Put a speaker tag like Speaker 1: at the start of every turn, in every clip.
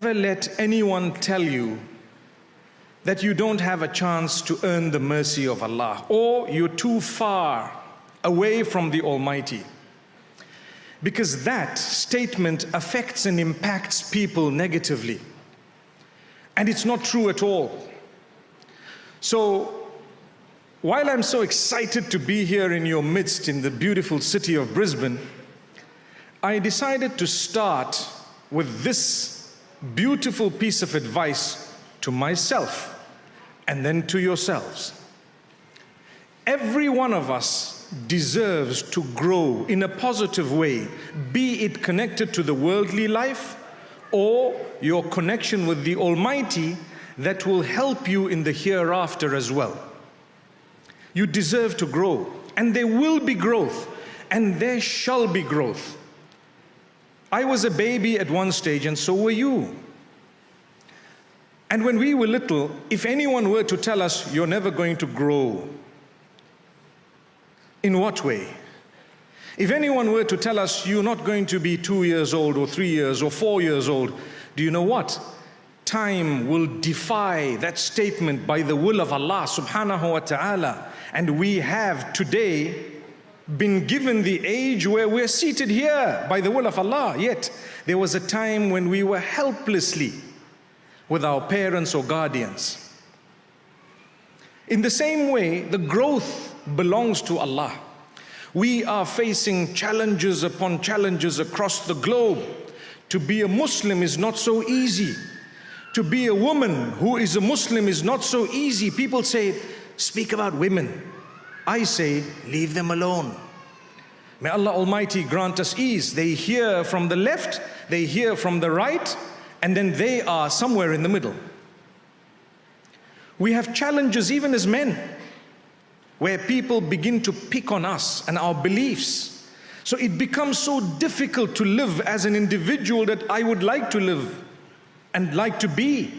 Speaker 1: Never let anyone tell you that you don't have a chance to earn the mercy of Allah, or you're too far away from the Almighty. Because that statement affects and impacts people negatively. And it's not true at all. So, while I'm so excited to be here in your midst in the beautiful city of Brisbane, I decided to start with this beautiful piece of advice to myself and then to yourselves. Every one of us deserves to grow in a positive way, be it connected to the worldly life or your connection with the Almighty that will help you in the hereafter as well. You deserve to grow, and there will be growth, and there shall be growth. I was a baby at one stage, and so were you. And when we were little, if anyone were to tell us, you're never going to grow, in what way? If anyone were to tell us, you're not going to be 2 years old, or 3 years, or 4 years old, do you know what? Time will defy that statement by the will of Allah subhanahu wa ta'ala. And we have today been given the age where we're seated here by the will of Allah. Yet there was a time when we were helplessly with our parents or guardians. In the same way, the growth belongs to Allah. We are facing challenges upon challenges across the globe. To be a Muslim is not so easy. To be a woman who is a Muslim is not so easy. People say, speak about women. I say, leave them alone. May Allah Almighty grant us ease. They hear from the left, they hear from the right, and then they are somewhere in the middle. We have challenges even as men, where people begin to pick on us and our beliefs. So it becomes so difficult to live as an individual that I would like to live and like to be.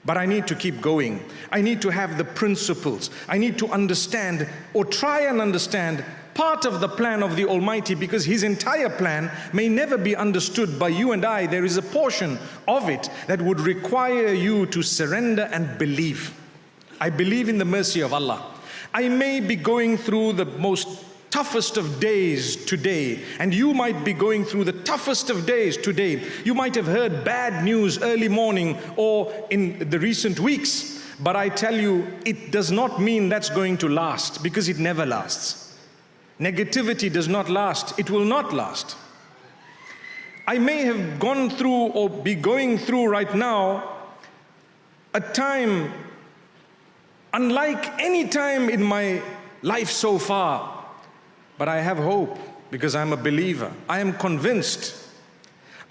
Speaker 1: But I need to keep going. I need to have the principles. I need to understand or try and understand part of the plan of the Almighty, because His entire plan may never be understood by you and I. There is a portion of it that would require you to surrender and believe. I believe in the mercy of Allah. I may be going through the most toughest of days today, and you might be going through the toughest of days today. You might have heard bad news early morning or in the recent weeks, but I tell you, it does not mean that's going to last, because it never lasts. Negativity does not last. It will not last. I may have gone through or be going through right now a time unlike any time in my life so far. But I have hope, because I'm a believer. I am convinced.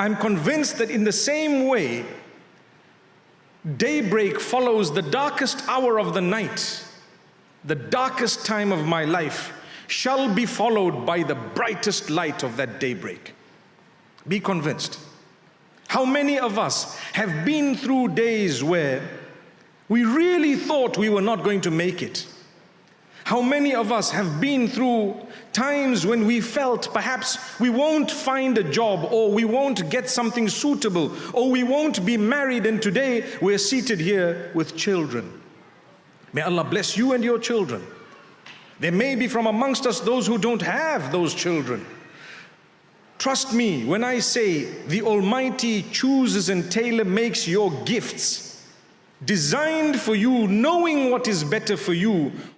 Speaker 1: I'm convinced that in the same way, daybreak follows the darkest hour of the night. The darkest time of my life shall be followed by the brightest light of that daybreak. Be convinced. How many of us have been through days where we really thought we were not going to make it? How many of us have been through times when we felt perhaps we won't find a job, or we won't get something suitable, or we won't be married, and today we're seated here with children. May Allah bless you and your children. There may be from amongst us those who don't have those children. Trust me when I say the Almighty chooses and tailor-makes your gifts, designed for you, knowing what is better for you.